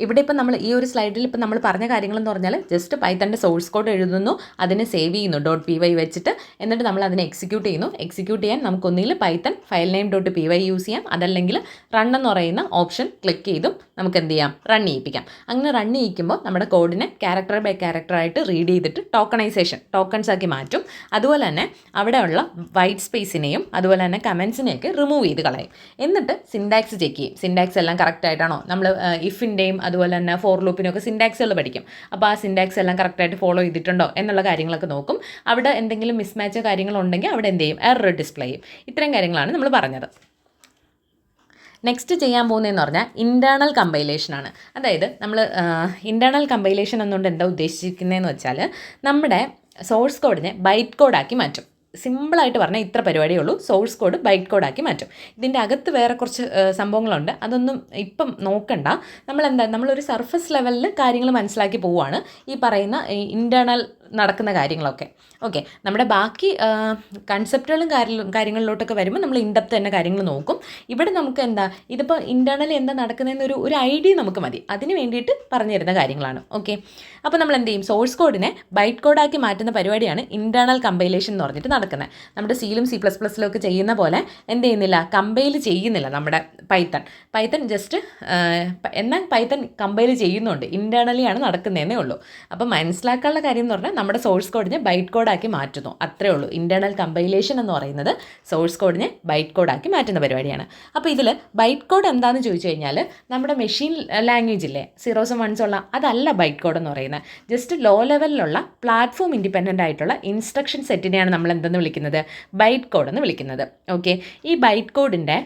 ഇവിടെ ഇപ്പോൾ നമ്മൾ ഈ ഒരു സ്ലൈഡിൽ ഇപ്പോൾ നമ്മൾ പറഞ്ഞ കാര്യങ്ങളെന്ന് പറഞ്ഞാൽ ജസ്റ്റ് പൈത്തൻ്റെ സോഴ്സ് കോഡ് എഴുതുന്നു, അതിനെ സേവ് ചെയ്യുന്നു .py വെച്ചിട്ട്, എന്നിട്ട് നമ്മൾ അതിനെ എക്സിക്യൂട്ട് ചെയ്യുന്നു. എക്സിക്യൂട്ട് ചെയ്യാൻ നമുക്കൊന്നിൽ Python file name .py use ചെയ്യാം, അതല്ലെങ്കിൽ റൺ എന്ന് പറയുന്ന ഓപ്ഷൻ ക്ലിക്ക് ചെയ്തും നമുക്ക് എന്ത് ചെയ്യാം, റൺ ചെയ്യിപ്പിക്കാം. അങ്ങനെ റൺ ചെയ്യിക്കുമ്പോൾ നമ്മുടെ കോഡിനെ ക്യാരക്ടർ ബൈ ക്യാരക്ടറായിട്ട് റീഡ് ചെയ്തിട്ട് ടോക്കൺസ് ആക്കി മാറ്റും. അതുപോലെ തന്നെ അവിടെയുള്ള വൈറ്റ് സ്പേസിനെയും അതുപോലെ തന്നെ കമൻസിനെയൊക്കെ റിമൂവ് ചെയ്ത് കളയും. എന്നിട്ട് സിൻടാക്സ് ചെക്ക് ചെയ്യും, സിൻടാക്സ് എല്ലാം കറക്റ്റ് ആയിട്ടാണോ. നമ്മൾ ഇഫിൻ്റെയും അതുപോലെ തന്നെ ഫോർ ലൂപ്പിനൊക്കെ സിൻടാക്സുകൾ പഠിക്കും. അപ്പോൾ ആ സിൻടാക്സ് എല്ലാം കറക്റ്റായിട്ട് ഫോളോ ചെയ്തിട്ടുണ്ടോ എന്നുള്ള കാര്യങ്ങളൊക്കെ നോക്കും. അവിടെ എന്തെങ്കിലും മിസ്മാച്ച് കാര്യങ്ങളുണ്ടെങ്കിൽ അവിടെ എന്ത് ചെയ്യും, എറർ ഡിസ്പ്ലേ ചെയ്യും. ഇത്തരം കാര്യങ്ങളാണ് നമ്മൾ പറഞ്ഞത്. നെക്സ്റ്റ് ചെയ്യാൻ പോകുന്നതെന്ന് പറഞ്ഞാൽ ഇൻറ്റേർണൽ കമ്പൈലേഷനാണ്. അതായത് നമ്മൾ ഇൻറ്റേർണൽ കമ്പൈലേഷൻ എന്നുകൊണ്ട് എന്താ ഉദ്ദേശിക്കുന്നതെന്ന് വെച്ചാൽ നമ്മുടെ സോഴ്സ് കോഡിനെ ബൈറ്റ് കോഡാക്കി മാറ്റും. സിമ്പിളായിട്ട് പറഞ്ഞാൽ ഇത്ര പരിപാടിയേ ഉള്ളൂ, സോഴ്സ് കോഡ് ബൈറ്റ് കോഡാക്കി മാറ്റും. ഇതിൻ്റെ അകത്ത് വേറെ കുറച്ച് സംഭവങ്ങളുണ്ട്, അതൊന്നും ഇപ്പം നോക്കണ്ട. നമ്മളൊരു സർഫസ് ലെവലിൽ കാര്യങ്ങൾ മനസ്സിലാക്കി പോവുകയാണ് ഈ പറയുന്ന ഇൻറ്റേർണൽ നടക്കുന്ന കാര്യങ്ങളൊക്കെ. ഓക്കെ, നമ്മുടെ ബാക്കി കൺസെപ്റ്റുകളും കാര്യങ്ങളിലോട്ടൊക്കെ വരുമ്പോൾ നമ്മൾ ഇൻഡെപ്ത് തന്നെ കാര്യങ്ങൾ നോക്കും. ഇവിടെ നമുക്ക് ഇതിപ്പോൾ ഇൻറ്റേർണലി എന്താ നടക്കുന്നതെന്നൊരു ഐഡിയ നമുക്ക് മതി, അതിന് വേണ്ടിയിട്ട് പറഞ്ഞു തരുന്ന കാര്യങ്ങളാണ്. ഓക്കെ, അപ്പോൾ നമ്മൾ എന്ത് ചെയ്യും, സോഴ്സ് കോഡിനെ ബൈറ്റ് കോഡാക്കി മാറ്റുന്ന പരിപാടിയാണ് ഇൻറ്റേർണൽ കമ്പൈലേഷൻ എന്ന് പറഞ്ഞിട്ട് നടക്കുന്നത്. നമ്മുടെ സിയിലും C++ലും ഒക്കെ ചെയ്യുന്ന പോലെ എന്ത് ചെയ്യുന്നില്ല, കമ്പൈൽ ചെയ്യുന്നില്ല നമ്മുടെ പൈത്തൺ ജസ്റ്റ്, എന്നാൽ പൈത്തൺ കമ്പൈൽ ചെയ്യുന്നുണ്ട്, ഇൻറ്റേർണലിയാണ് നടക്കുന്നതെന്നേ ഉള്ളൂ. അപ്പോൾ മനസ്സിലാക്കാനുള്ള കാര്യം എന്ന് പറഞ്ഞാൽ നമ്മുടെ സോഴ്സ് കോഡിനെ ബൈറ്റ് കോഡാക്കി മാറ്റുന്നു, അത്രേ ഉള്ളൂ. ഇൻറ്റേർണൽ കമ്പൈലേഷൻ എന്ന് പറയുന്നത് സോഴ്സ് കോഡിനെ ബൈറ്റ് കോഡാക്കി മാറ്റുന്ന പരിപാടിയാണ്. അപ്പോൾ ഇതിൽ ബൈറ്റ് കോഡ് എന്താണെന്ന് ചോദിച്ചു കഴിഞ്ഞാൽ നമ്മുടെ മെഷീൻ ലാംഗ്വേജ് ഇല്ലേ, സീറോസും വൺസും ഉള്ള, അതല്ല ബൈറ്റ് കോഡ് എന്ന് പറയുന്നത്. ജസ്റ്റ് ലോ ലെവലിലുള്ള പ്ലാറ്റ്ഫോം ഇൻഡിപെൻഡൻ്റ് ആയിട്ടുള്ള ഇൻസ്ട്രക്ഷൻ സെറ്റിനെയാണ് നമ്മൾ എന്തെന്ന് വിളിക്കുന്നത്, ബൈറ്റ് കോഡ് എന്ന് വിളിക്കുന്നത്. ഓക്കെ, ഈ ബൈറ്റ് കോഡിൻ്റെ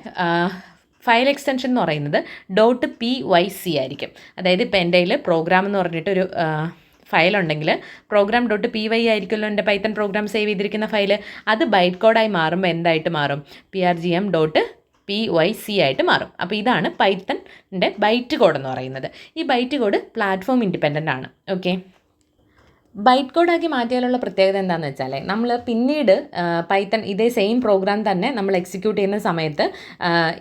ഫയൽ എക്സ്റ്റൻഷൻ എന്ന് പറയുന്നത് .pyc ആയിരിക്കും. അതായത് ഇപ്പോൾ എൻ്റെ കയ്യിൽ പ്രോഗ്രാം എന്ന് പറഞ്ഞിട്ടൊരു ഫയലുണ്ടെങ്കിൽ program.py ആയിരിക്കുമല്ലോ എൻ്റെ പൈത്തൺ പ്രോഗ്രാം സേവ് ചെയ്തിരിക്കുന്ന ഫയൽ. അത് ബൈറ്റ് കോഡായി മാറുമ്പോൾ എന്തായിട്ട് മാറും, prgm.pyc ആയിട്ട് മാറും. അപ്പോൾ ഇതാണ് പൈത്തണിൻ്റെ ബൈറ്റ് കോഡ് എന്ന് പറയുന്നത്. ഈ ബൈറ്റ് കോഡ് പ്ലാറ്റ്ഫോം ഇൻഡിപെൻഡൻ്റ് ആണ്. ഓക്കെ, ബൈറ്റ് കോഡാക്കി മാറ്റിയാലുള്ള പ്രത്യേകത എന്താണെന്ന് വെച്ചാൽ നമ്മൾ പിന്നീട് പൈത്തൺ ഇതേ സെയിം പ്രോഗ്രാം തന്നെ നമ്മൾ എക്സിക്യൂട്ട് ചെയ്യുന്ന സമയത്ത്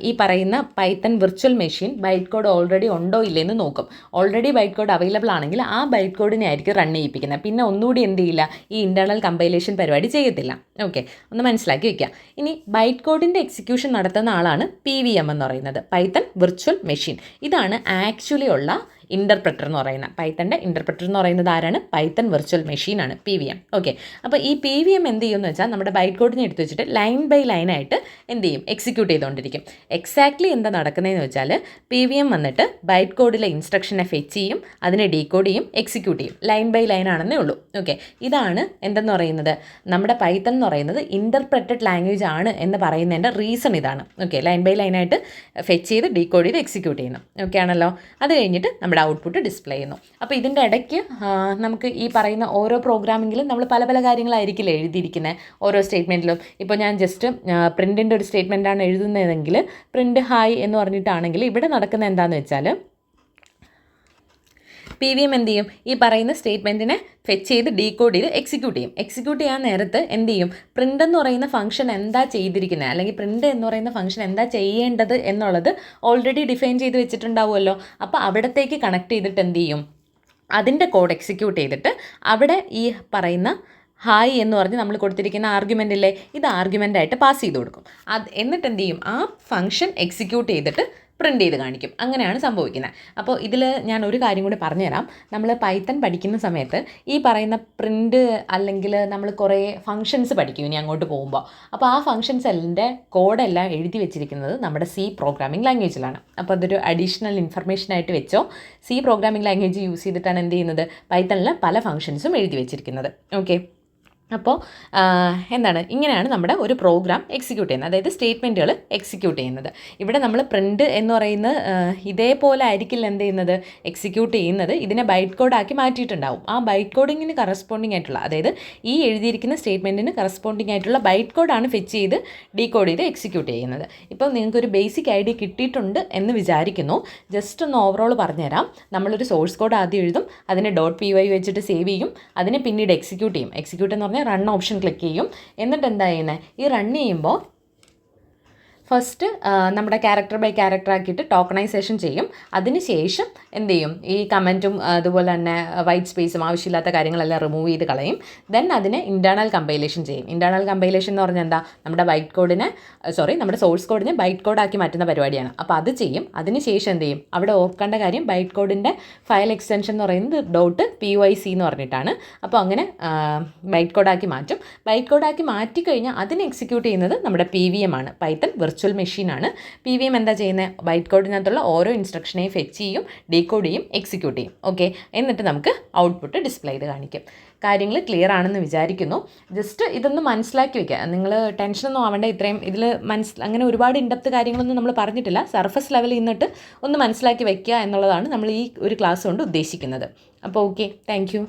ഈ പറയുന്ന python virtual machine byte code already ഉണ്ടോ ഇല്ലെന്ന് നോക്കും. ഓൾറെഡി ബൈറ്റ് കോഡ് അവൈലബിൾ ആണെങ്കിൽ ആ ബൈറ്റ് കോഡിനെ ആയിരിക്കും റൺ ചെയ്യിപ്പിക്കുന്നത്. പിന്നെ ഒന്നുകൂടി എന്ത് ചെയ്യില്ല, ഈ ഇൻറ്റേർണൽ കമ്പൈലേഷൻ പരിപാടി ചെയ്യത്തില്ല. ഓക്കെ, ഒന്ന് മനസ്സിലാക്കി വയ്ക്കുക. ഇനി ബൈറ്റ് കോഡിൻ്റെ എക്സിക്യൂഷൻ നടത്തുന്ന ആളാണ് PVM എന്ന് പറയുന്നത്, പൈത്തൺ വിർച്വൽ മെഷീൻ. ഇതാണ് ആക്ച്വലി ഉള്ള ഇൻ്റർപ്രറ്റർ എന്ന് പറയുന്നത്. പൈത്തൻ്റെ ഇൻ്റർപ്രറ്റർ എന്ന് പറയുന്നത് ആരാണ്, പൈത്തൺ വിർച്വൽ മെഷീനാണ്, PVM. ഓക്കെ, അപ്പോൾ ഈ PVM എന്ത് ചെയ്യുമെന്ന് വെച്ചാൽ നമ്മുടെ ബൈറ്റ് കോഡിനെ എടുത്ത് വെച്ചിട്ട് ലൈൻ ബൈ ലൈനായിട്ട് എന്ത് ചെയ്യും, എക്സിക്യൂട്ട് ചെയ്തുകൊണ്ടിരിക്കും. എക്സാക്ട്ലി എന്താ നടക്കുന്നതെന്ന് വെച്ചാൽ PVM വന്നിട്ട് ബൈറ്റ് കോഡിലെ ഇൻസ്ട്രക്ഷനെ ഫെച്ച് ചെയ്യും, അതിനെ ഡീകോഡ് ചെയ്യും, എക്സിക്യൂട്ട് ചെയ്യും. ലൈൻ ബൈ ലൈൻ ആണെന്നേ ഉള്ളൂ. ഓക്കെ, ഇതാണ് എന്തെന്ന് പറയുന്നത്, നമ്മുടെ പൈത്തൺ എന്ന് പറയുന്നത് ഇൻ്റർപ്രറ്റഡ് ലാംഗ്വേജ് ആണ് എന്ന് പറയുന്നതിൻ്റെ റീസൺ ഇതാണ്. ഓക്കെ, ലൈൻ ബൈ ലൈനായിട്ട് ഫെച്ച് ചെയ്ത് ഡീകോഡ് ചെയ്ത് എക്സിക്യൂട്ട് ചെയ്യുന്നു. ഓക്കെ ആണല്ലോ. അത് കഴിഞ്ഞിട്ട് നമ്മുടെ ഔട്ട്പുട്ട് ഡിസ്പ്ലേ ചെയ്യുന്നു. അപ്പോൾ ഇതിൻ്റെ ഇടയ്ക്ക് നമുക്ക് ഈ പറയുന്ന ഓരോ പ്രോഗ്രാമിങ്ങിലും നമ്മൾ പല പല കാര്യങ്ങളായിരിക്കില്ല എഴുതിയിരിക്കുന്നത് ഓരോ സ്റ്റേറ്റ്മെൻറ്റിലും. ഇപ്പോൾ ഞാൻ ജസ്റ്റ് പ്രിൻറ്റിൻ്റെ ഒരു സ്റ്റേറ്റ്മെൻറ്റാണ് എഴുതുന്നതെങ്കിൽ പ്രിൻറ്റ് ഹായ് എന്ന് പറഞ്ഞിട്ടാണെങ്കിൽ ഇവിടെ നടക്കുന്നത് എന്താണെന്ന് വെച്ചാൽ PVM എന്ത് ചെയ്യും, ഈ പറയുന്ന സ്റ്റേറ്റ്മെൻറ്റിനെ ഫെച്ച് ചെയ്ത് ഡീകോഡ് ചെയ്ത് എക്സിക്യൂട്ട് ചെയ്യും. എക്സിക്യൂട്ട് ചെയ്യാൻ നേരത്ത് എന്ത് ചെയ്യും, പ്രിൻ്റ് എന്ന് പറയുന്ന ഫംഗ്ഷൻ എന്താ ചെയ്തിരിക്കുന്നത്, അല്ലെങ്കിൽ പ്രിൻ്റ് എന്ന് പറയുന്ന ഫംഗ്ഷൻ എന്താ ചെയ്യേണ്ടത് എന്നുള്ളത് ഓൾറെഡി ഡിഫൈൻ ചെയ്ത് വെച്ചിട്ടുണ്ടാവുമല്ലോ. അപ്പോൾ അവിടത്തേക്ക് കണക്ട് ചെയ്തിട്ട് എന്ത് ചെയ്യും, അതിൻ്റെ കോഡ് എക്സിക്യൂട്ട് ചെയ്തിട്ട് അവിടെ ഈ പറയുന്ന ഹായ് എന്ന് പറഞ്ഞ് നമ്മൾ കൊടുത്തിരിക്കുന്ന ആർഗ്യുമെൻ്റ് ഇല്ലേ, ഇത് ആർഗ്യുമെൻ്റായിട്ട് പാസ് ചെയ്ത് കൊടുക്കും. എന്നിട്ട് എന്ത് ചെയ്യും, ആ ഫംഗ്ഷൻ എക്സിക്യൂട്ട് ചെയ്തിട്ട് പ്രിൻ്റ് ചെയ്ത് കാണിക്കും. അങ്ങനെയാണ് സംഭവിക്കുന്നത്. അപ്പോൾ ഇതിൽ ഞാൻ ഒരു കാര്യം കൂടി പറഞ്ഞുതരാം. നമ്മൾ പൈത്തൺ പഠിക്കുന്ന സമയത്ത് ഈ പറയുന്ന പ്രിൻ്റ് അല്ലെങ്കിൽ നമ്മൾ കുറേ ഫങ്ഷൻസ് പഠിക്കും ഇനി അങ്ങോട്ട് പോകുമ്പോൾ. അപ്പോൾ ആ ഫങ്ഷൻസ് എല്ലാം കോഡെല്ലാം എഴുതി വെച്ചിരിക്കുന്നത് നമ്മുടെ C പ്രോഗ്രാമിംഗ് ലാംഗ്വേജിലാണ്. അപ്പോൾ അതൊരു അഡീഷണൽ ഇൻഫർമേഷനായിട്ട് വെച്ചോ. C പ്രോഗ്രാമിംഗ് ലാംഗ്വേജ് യൂസ് ചെയ്തിട്ടാണ് എന്ത് ചെയ്യുന്നത്, പൈത്തണിൽ പല ഫങ്ഷൻസും എഴുതി വെച്ചിരിക്കുന്നത്. ഓക്കെ, അപ്പോൾ ഇങ്ങനെയാണ് നമ്മുടെ ഒരു പ്രോഗ്രാം എക്സിക്യൂട്ട് ചെയ്യുന്നത്, അതായത് സ്റ്റേറ്റ്മെൻറ്റുകൾ എക്സിക്യൂട്ട് ചെയ്യുന്നത്. ഇവിടെ നമ്മൾ പ്രിൻ്റ് എന്ന് പറയുന്ന ഇതേപോലെ ആയിരിക്കില്ല എന്ത് ചെയ്യുന്നത്, എക്സിക്യൂട്ട് ചെയ്യുന്നത്. ഇതിനെ ബൈറ്റ് കോഡാക്കി മാറ്റിയിട്ടുണ്ടാവും. ആ ബൈറ്റ് കോഡിങ്ങിന് കറസ്പോണ്ടിങ് ആയിട്ടുള്ള, അതായത് ഈ എഴുതിയിരിക്കുന്ന സ്റ്റേറ്റ്മെൻറ്റിന് കറസ്പോണ്ടിങ് ആയിട്ടുള്ള ബൈറ്റ് കോഡാണ് ഫെച്ച് ചെയ്ത് ഡീകോഡ് ചെയ്ത് എക്സിക്യൂട്ട് ചെയ്യുന്നത്. ഇപ്പോൾ നിങ്ങൾക്കൊരു ബേസിക് ഐഡിയ കിട്ടിയിട്ടുണ്ട് എന്ന് വിചാരിക്കുന്നു. ജസ്റ്റ് ഒന്ന് ഓവറോൾ പറഞ്ഞുതരാം. നമ്മളൊരു സോഴ്സ് കോഡ് ആദ്യം എഴുതും, അതിനെ .py വെച്ചിട്ട് സേവ് ചെയ്യും, അതിനെ പിന്നീട് എക്സിക്യൂട്ട് ചെയ്യും. എക്സിക്യൂട്ട് എന്ന് പറഞ്ഞാൽ റൺ ഓപ്ഷൻ ക്ലിക്ക് ചെയ്യും. എന്നിട്ട് എന്താ ചെയ്യുന്നത്, ഈ റൺ ചെയ്യുമ്പോൾ ഫസ്റ്റ് നമ്മുടെ ക്യാരക്ടർ ബൈ ക്യാരക്ടർ ആക്കിയിട്ട് ടോക്കണൈസേഷൻ ചെയ്യും. അതിനുശേഷം എന്ത് ചെയ്യും, ഈ കമൻറ്റും അതുപോലെ തന്നെ വൈറ്റ് സ്പേസും ആവശ്യമില്ലാത്ത കാര്യങ്ങളെല്ലാം റിമൂവ് ചെയ്ത് കളയും. ദെൻ അതിനെ ഇൻറ്റേർണൽ കമ്പൈലേഷൻ ചെയ്യും. ഇൻറ്റേർണൽ കമ്പൈലേഷൻ എന്ന് പറഞ്ഞാൽ എന്താ, നമ്മുടെ സോഴ്സ് കോഡിനെ ബൈറ്റ് കോഡാക്കി മാറ്റുന്ന പരിപാടിയാണ്. അപ്പോൾ അത് ചെയ്യും. അതിനുശേഷം എന്ത് ചെയ്യും, അവിടെ ഓർക്കേണ്ട കാര്യം ബൈറ്റ് കോഡിൻ്റെ ഫയൽ എക്സ്റ്റൻഷൻ എന്ന് പറയുന്നത് .pyc എന്ന് പറഞ്ഞിട്ടാണ്. അപ്പോൾ അങ്ങനെ ബൈറ്റ് കോഡാക്കി മാറ്റും. ബൈറ്റ് കോഡാക്കി മാറ്റിക്കഴിഞ്ഞാൽ അതിനെ എക്സിക്യൂട്ട് ചെയ്യുന്നത് നമ്മുടെ PVM ആണ്, പൈത്തൺ വിർച്വൽ മെഷീനാണ്. PVM എന്താ ചെയ്യുന്നത്, ബൈറ്റ് കോഡിനകത്തുള്ള ഓരോ ഇൻസ്ട്രക്ഷനെയും ഫെച്ച് ചെയ്യും, ഡീകോഡ് ചെയ്യും, എക്സിക്യൂട്ട് ചെയ്യും. ഓക്കെ, എന്നിട്ട് നമുക്ക് ഔട്ട്പുട്ട് ഡിസ്പ്ലേ ചെയ്ത് കാണിക്കും. കാര്യങ്ങൾ ക്ലിയർ ആണെന്ന് വിചാരിക്കുന്നു. ജസ്റ്റ് ഇതൊന്ന് മനസ്സിലാക്കി വയ്ക്കുക. നിങ്ങൾ ടെൻഷനൊന്നും ആവേണ്ട. ഇത്രയും ഇതിൽ അങ്ങനെ ഒരുപാട് ഇൻഡെപ്ത് കാര്യങ്ങളൊന്നും നമ്മൾ പറഞ്ഞിട്ടില്ല. സർഫസ് ലെവലിൽ നിന്നിട്ട് ഒന്ന് മനസ്സിലാക്കി വയ്ക്കുക എന്നുള്ളതാണ് നമ്മൾ ഈ ഒരു ക്ലാസ് കൊണ്ട് ഉദ്ദേശിക്കുന്നത്. അപ്പോൾ ഓക്കെ, താങ്ക് യു.